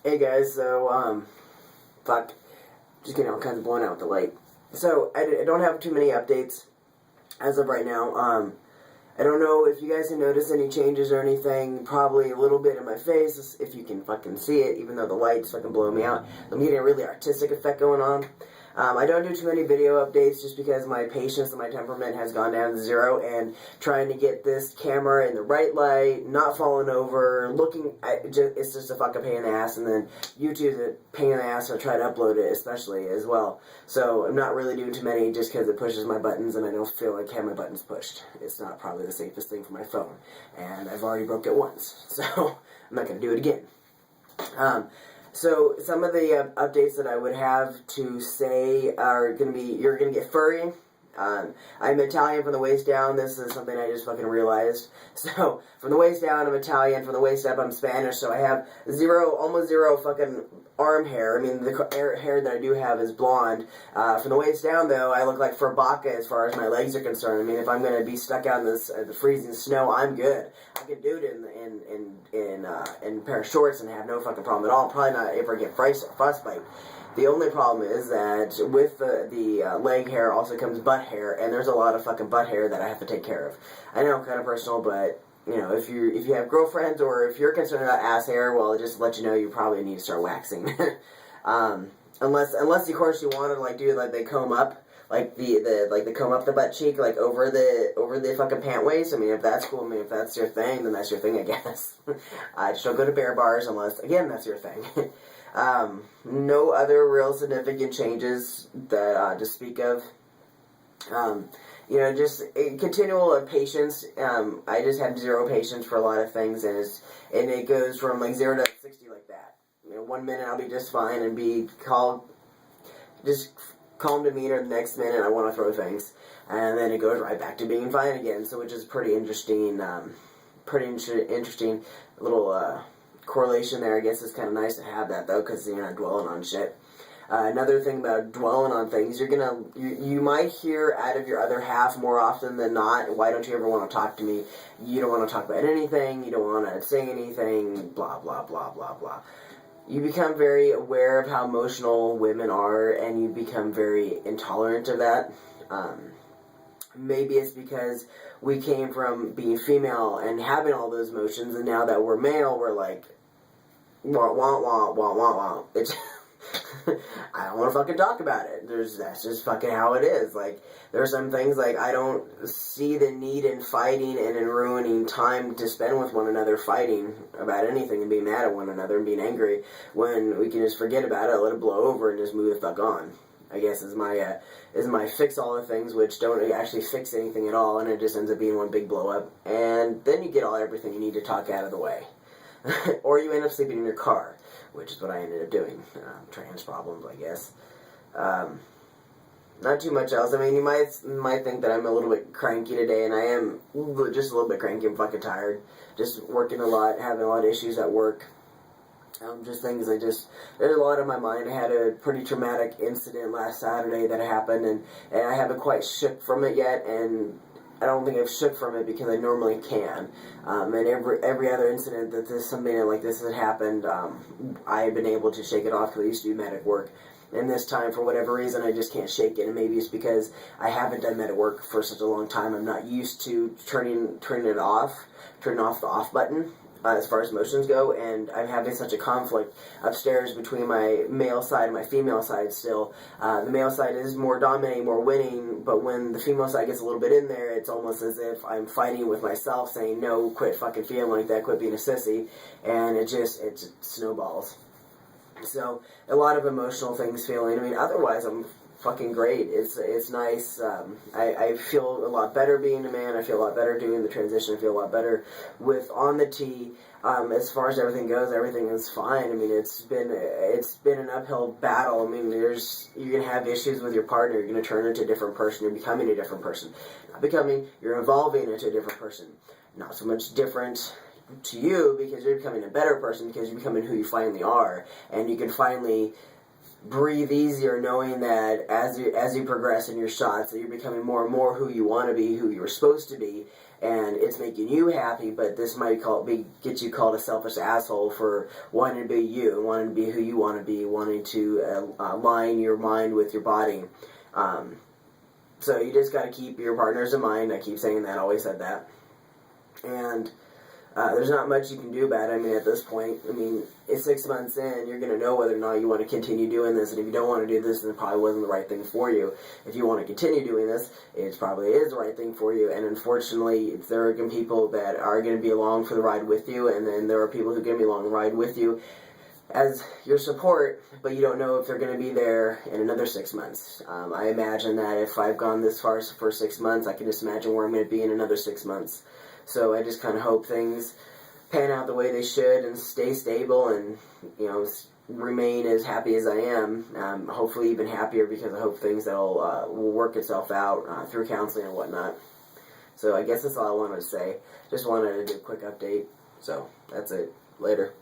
Hey guys, so, fuck, just getting all kinds of blown out with the light. So, I don't have too many updates as of right now. I don't know if you guys have noticed any changes or anything. Probably a little bit in my face, if you can fucking see it, even though the light's fucking blowing me out. I'm getting a really artistic effect going on. I don't do too many video updates just because my patience and my temperament has gone down to zero, and trying to get this camera in the right light, not falling over, it's just a fucking pain in the ass, and then YouTube's a pain in the ass to try to upload it, especially, as well. So I'm not really doing too many just because it pushes my buttons, and I don't feel like having my buttons pushed. It's not probably the safest thing for my phone, and I've already broke it once, so I'm not going to do it again. So some of the updates that I would have to say are going to be, you're going to get furry. I'm Italian from the waist down. This is something I just fucking realized. So, from the waist down, I'm Italian. From the waist up, I'm Spanish. So I have almost zero fucking arm hair. I mean, the hair that I do have is blonde. From the waist down, though, I look like Furbacca as far as my legs are concerned. I mean, if I'm going to be stuck out in the freezing snow, I'm good. I can do it in a pair of shorts and have no fucking problem at all. Probably not ever get frostbite. The only problem is that with the leg hair also comes butt hair, and there's a lot of fucking butt hair that I have to take care of. I know, kind of personal, but you know, if you have girlfriends or if you're concerned about ass hair, well, just to let you know, you probably need to start waxing. Unless of course you want to like do like they comb up. Like the comb up the butt cheek, like over the fucking pant waist. I mean, if that's cool, I mean, if that's your thing, then that's your thing, I guess. Just don't go to bear bars unless, again, that's your thing. No other real significant changes that to speak of. You know, just continual patience. I just have zero patience for a lot of things, and it goes from like 0 to 60 like that. You know, 1 minute I'll be just fine and be calm demeanor. The next minute I want to throw things, and then it goes right back to being fine again. So, which is pretty interesting. Interesting little correlation there. I guess it's kind of nice to have that though, because you're not dwelling on shit. Another thing about dwelling on things, you might hear out of your other half more often than not, why don't you ever want to talk to me? You don't want to talk about anything. You don't want to say anything. Blah blah blah blah blah. You become very aware of how emotional women are, and you become very intolerant of that. Maybe it's because we came from being female and having all those emotions, and now that we're male, we're like, wah, wah, wah, wah, wah, wah. It's I don't want to fucking talk about it. That's just fucking how it is. Like, there are some things, like, I don't see the need in fighting and in ruining time to spend with one another fighting about anything and being mad at one another and being angry, when we can just forget about it, let it blow over, and just move the fuck on. I guess is my fix all the things, which don't actually fix anything at all, and it just ends up being one big blow up, and then you get everything you need to talk out of the way. Or you end up sleeping in your car, which is what I ended up doing. Trans problems, I guess. Not too much else. I mean, you might think that I'm a little bit cranky today, and I am just a little bit cranky. I'm fucking tired. Just working a lot, having a lot of issues at work. Just things there's a lot on my mind. I had a pretty traumatic incident last Saturday that happened, and I haven't quite shook from it yet, and I don't think I've shook from it because I normally can. And every other incident that something like this has happened, I've been able to shake it off because I used to do medic work. And this time, for whatever reason, I just can't shake it. And maybe it's because I haven't done medic work for such a long time. I'm not used to turning off the off button. As far as emotions go, and I'm having such a conflict upstairs between my male side and my female side still. The male side is more dominating, more winning, but when the female side gets a little bit in there, it's almost as if I'm fighting with myself, saying, no, quit fucking feeling like that, quit being a sissy, and it snowballs. So, a lot of emotional things feeling. I mean, otherwise, I'm fucking great. It's nice. I feel a lot better being a man. I feel a lot better doing the transition. I feel a lot better with on the tee. As far as everything goes, everything is fine. I mean, it's been an uphill battle. I mean, you're gonna have issues with your partner. You're gonna turn into a different person. You're becoming a different person. Not becoming. You're evolving into a different person. Not so much different to you because you're becoming a better person because you're becoming who you finally are, and you can finally breathe easier knowing that as you progress in your shots, that you're becoming more and more who you want to be, who you're supposed to be, and it's making you happy, but this might get you called a selfish asshole for wanting to be you, wanting to be who you want to be, wanting to align your mind with your body. So you just got to keep your partners in mind. I keep saying that, always said that. And there's not much you can do about it. I mean, at this point, I mean, it's 6 months in, you're going to know whether or not you want to continue doing this. And if you don't want to do this, then it probably wasn't the right thing for you. If you want to continue doing this, it probably is the right thing for you. And unfortunately, there are going to be people that are going to be along for the ride with you, and then there are people who are going to be along the ride with you as your support, but you don't know if they're going to be there in another 6 months. I imagine that if I've gone this far for 6 months, I can just imagine where I'm going to be in another 6 months. So I just kind of hope things pan out the way they should and stay stable and, remain as happy as I am. Hopefully even happier, because I hope things will work itself out through counseling and whatnot. So I guess that's all I wanted to say. Just wanted to do a quick update. So that's it. Later.